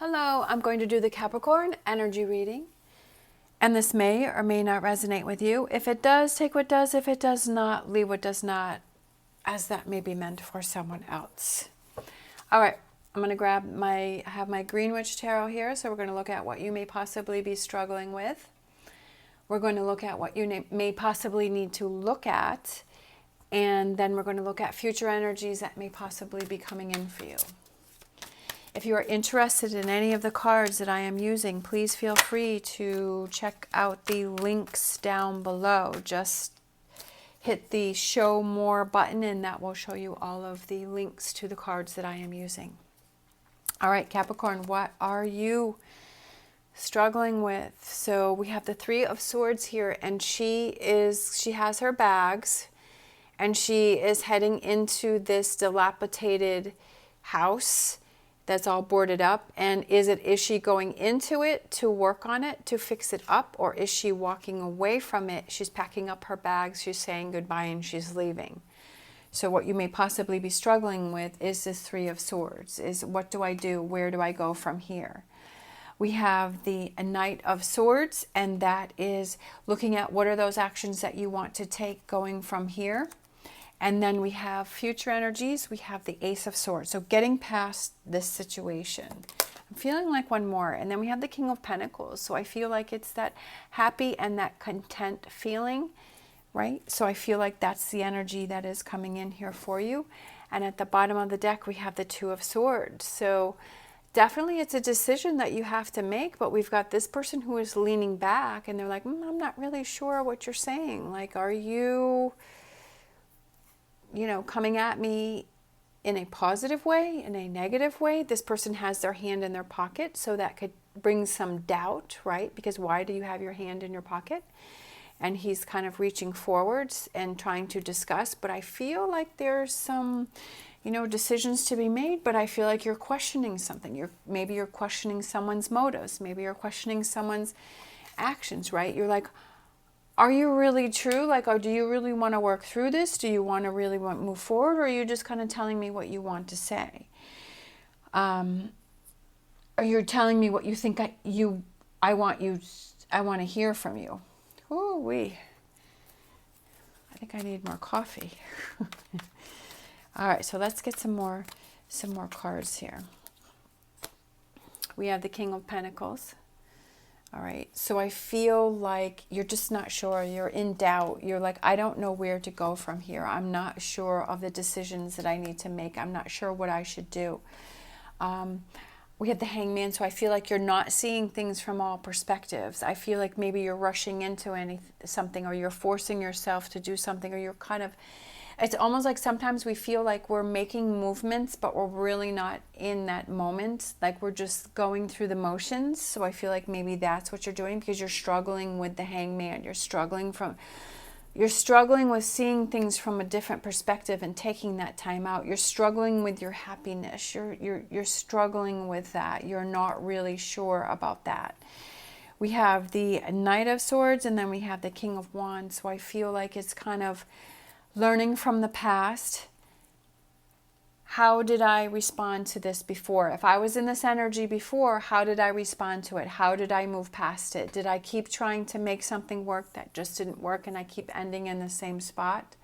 Hello, I'm going to do the Capricorn energy reading, and this may or may not resonate with you. If it does, take what does. If it does not, leave what does not, as that may be meant for someone else. All right, I'm going to I have my Green Witch Tarot here, so we're going to look at what you may possibly be struggling with. We're going to look at what you may possibly need to look at, and then we're going to look at future energies that may possibly be coming in for you. If you are interested in any of the cards that I am using, please feel free to check out the links down below. Just hit the show more button and that will show you all of the links to the cards that I am using. All right, Capricorn, what are you struggling with? So we have the Three of Swords here, and she has her bags and she is heading into this dilapidated house that's all boarded up. And is she going into it to work on it, to fix it up, or is she walking away from it? She's packing up her bags, she's saying goodbye, and she's leaving. So what you may possibly be struggling with is this Three of Swords, is what do I do? Where do I go from here? We have the Knight of Swords, and that is looking at what are those actions that you want to take going from here. And then we have future energies. We have the Ace of Swords. So getting past this situation. I'm feeling like one more. And then we have the King of Pentacles. So I feel like it's that happy and that content feeling, right? So I feel like that's the energy that is coming in here for you. And at the bottom of the deck, we have the Two of Swords. So definitely it's a decision that you have to make, but we've got this person who is leaning back and they're like, I'm not really sure what you're saying. Like, are you coming at me in a positive way, in a negative way? This person has their hand in their pocket, so that could bring some doubt, right? Because why do you have your hand in your pocket? And he's kind of reaching forwards and trying to discuss, but I feel like there's some, decisions to be made, but I feel like you're questioning something. Maybe you're questioning someone's motives. Maybe you're questioning someone's actions, right? You're like, are you really true? Like, or do you really want to work through this? Do you want to really move forward? Or are you just kind of telling me what you want to say? Or you're telling me what you think I want to hear from you. Ooh-wee. I think I need more coffee. All right, so let's get some more cards here. We have the King of Pentacles. All right, so I feel like you're just not sure. You're in doubt. You're like, I don't know where to go from here. I'm not sure of the decisions that I need to make. I'm not sure what I should do. We have the Hangman, so I feel like you're not seeing things from all perspectives. I feel like maybe you're rushing into something, or you're forcing yourself to do something, or you're kind of, it's almost like sometimes we feel like we're making movements, but we're really not in that moment. Like we're just going through the motions. So I feel like maybe that's what you're doing, because you're struggling with the Hangman. You're struggling with seeing things from a different perspective and taking that time out. You're struggling with your happiness. You're struggling with that. You're not really sure about that. We have the Knight of Swords, and then we have the King of Wands. So I feel like it's kind of learning from the past. How did I respond to this before? If I was in this energy before, how did I respond to it? How did I move past it? Did I keep trying to make something work that just didn't work, and I keep ending in the same spot?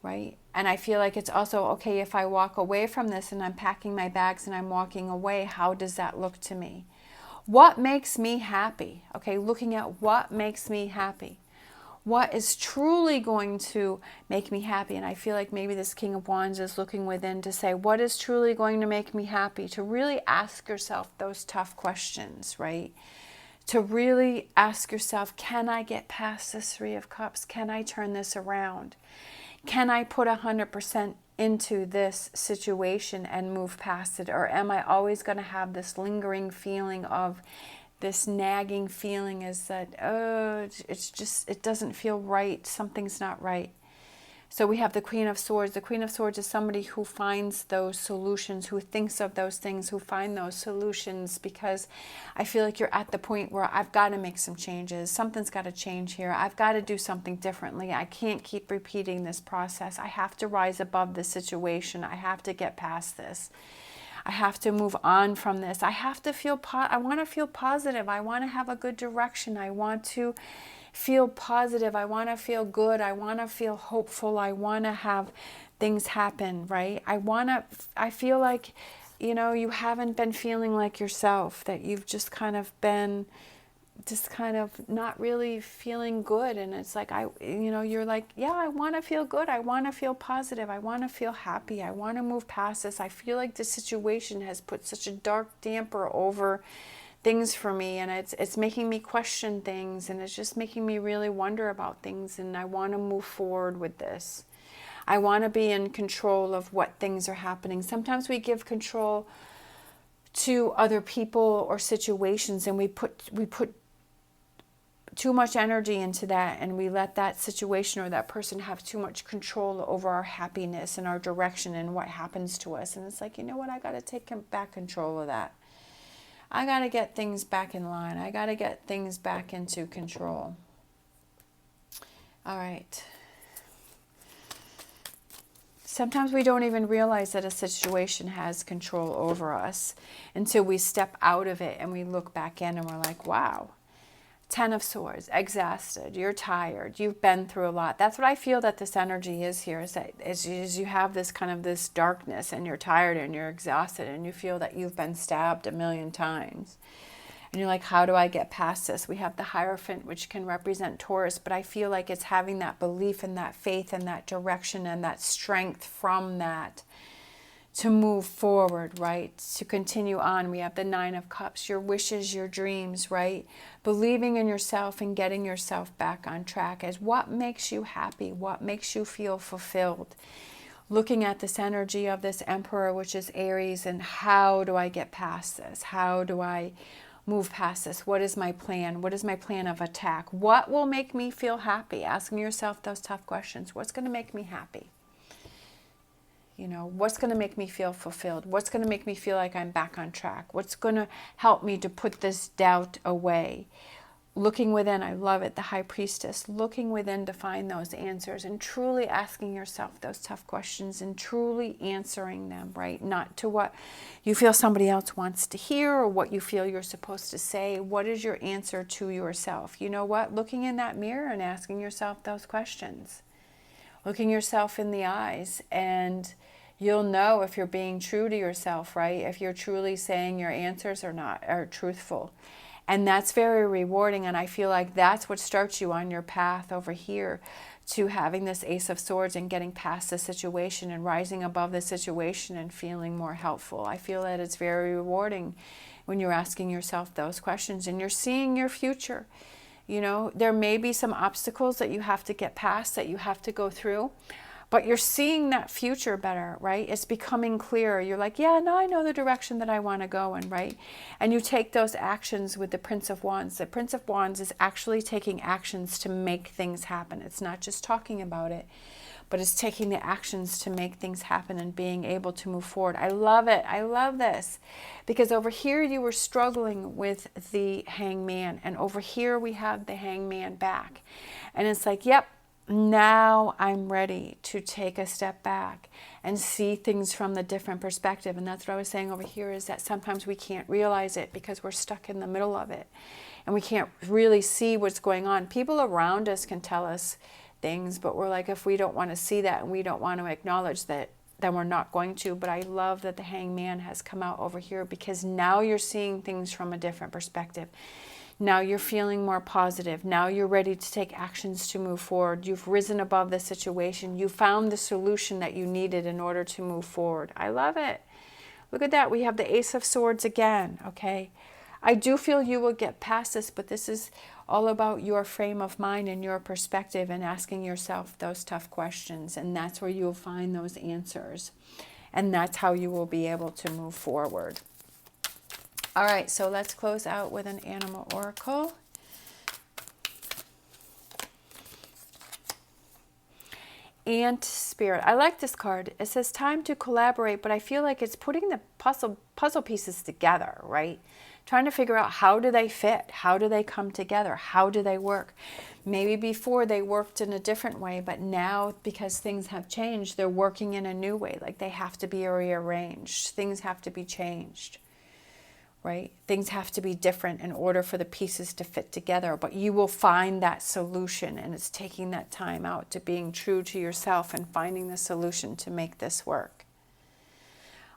Right? And I feel like it's also, okay, if I walk away from this and I'm packing my bags and I'm walking away, how does that look to me? What makes me happy? Okay, looking at what makes me happy. What is truly going to make me happy? And I feel like maybe this King of Wands is looking within to say, what is truly going to make me happy? To really ask yourself those tough questions, right? To really ask yourself, can I get past this Three of Cups? Can I turn this around? Can I put 100% into this situation and move past it? Or am I always going to have this lingering feeling of this nagging feeling, is that, it doesn't feel right. Something's not right. So we have the Queen of Swords. The Queen of Swords is somebody who finds those solutions, who thinks of those things, who find those solutions, because I feel like you're at the point where I've got to make some changes. Something's got to change here. I've got to do something differently. I can't keep repeating this process. I have to rise above the situation. I have to get past this. I have to move on from this. I have to feel, I want to feel positive. I want to have a good direction. I want to feel positive. I want to feel good. I want to feel hopeful. I want to have things happen, right? I feel like, you know, you haven't been feeling like yourself, that you've just kind of been just kind of not really feeling good. And it's like, you're like, yeah, I want to feel good. I want to feel positive. I want to feel happy. I want to move past this. I feel like the situation has put such a dark damper over things for me, and it's making me question things, and it's just making me really wonder about things, and I want to move forward with this. I want to be in control of what things are happening. Sometimes we give control to other people or situations, and we put too much energy into that, and we let that situation or that person have too much control over our happiness and our direction and what happens to us. And it's like, you know what, I got to take back control of that. I got to get things back in line. I got to get things back into control. All right. Sometimes we don't even realize that a situation has control over us until we step out of it and we look back in and we're like, wow. 10 of Swords, exhausted, you're tired, you've been through a lot. That's what I feel that this energy is here, is that as you have this kind of this darkness and you're tired and you're exhausted and you feel that you've been stabbed 1,000,000 times. And you're like, how do I get past this? We have the Hierophant, which can represent Taurus, but I feel like it's having that belief and that faith and that direction and that strength from that to move forward, right? To continue on. We have the 9 of Cups, your wishes, your dreams, right? Believing in yourself and getting yourself back on track as what makes you happy, what makes you feel fulfilled. Looking at this energy of this Emperor, which is Aries, and how do I get past this? How do I move past this? What is my plan? What is my plan of attack? What will make me feel happy? Asking yourself those tough questions. What's going to make me happy? You know, what's going to make me feel fulfilled? What's going to make me feel like I'm back on track? What's going to help me to put this doubt away? Looking within, I love it, the High Priestess, looking within to find those answers and truly asking yourself those tough questions and truly answering them, right? Not to what you feel somebody else wants to hear or what you feel you're supposed to say. What is your answer to yourself? You know what? Looking in that mirror and asking yourself those questions. Looking yourself in the eyes, and you'll know if you're being true to yourself, right? If you're truly saying your answers are truthful. And that's very rewarding, and I feel like that's what starts you on your path over here to having this Ace of Swords and getting past the situation and rising above the situation and feeling more helpful. I feel that it's very rewarding when you're asking yourself those questions and you're seeing your future. You know, there may be some obstacles that you have to get past, that you have to go through, but you're seeing that future better, right? It's becoming clearer. You're like, yeah, now I know the direction that I want to go in, right? And you take those actions with the Prince of Wands. The Prince of Wands is actually taking actions to make things happen. It's not just talking about it, but it's taking the actions to make things happen and being able to move forward. I love it. I love this. Because over here you were struggling with the Hangman, and over here we have the Hangman back. And it's like, yep, now I'm ready to take a step back and see things from the different perspective. And that's what I was saying over here, is that sometimes we can't realize it because we're stuck in the middle of it. And we can't really see what's going on. People around us can tell us things, but we're like, if we don't want to see that and we don't want to acknowledge that, then we're not going to. But I love that the Hangman has come out over here, because now you're seeing things from a different perspective. Now you're feeling more positive. Now you're ready to take actions to move forward. You've risen above the situation. You found the solution that you needed in order to move forward. I love it. Look at that. We have the Ace of Swords again, okay? I do feel you will get past this, but this is all about your frame of mind and your perspective and asking yourself those tough questions. And that's where you'll find those answers. And that's how you will be able to move forward. All right, so let's close out with an animal oracle. and Spirit. I like this card. It says time to collaborate, but I feel like it's putting the puzzle pieces together, right? Trying to figure out, how do they fit? How do they come together? How do they work? Maybe before they worked in a different way, but now because things have changed, they're working in a new way. Like they have to be rearranged. Things have to be changed, right? Things have to be different in order for the pieces to fit together. But you will find that solution, and it's taking that time out to being true to yourself and finding the solution to make this work.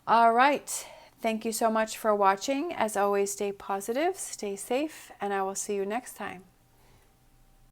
All right. Thank you so much for watching. As always, stay positive, stay safe, and I will see you next time.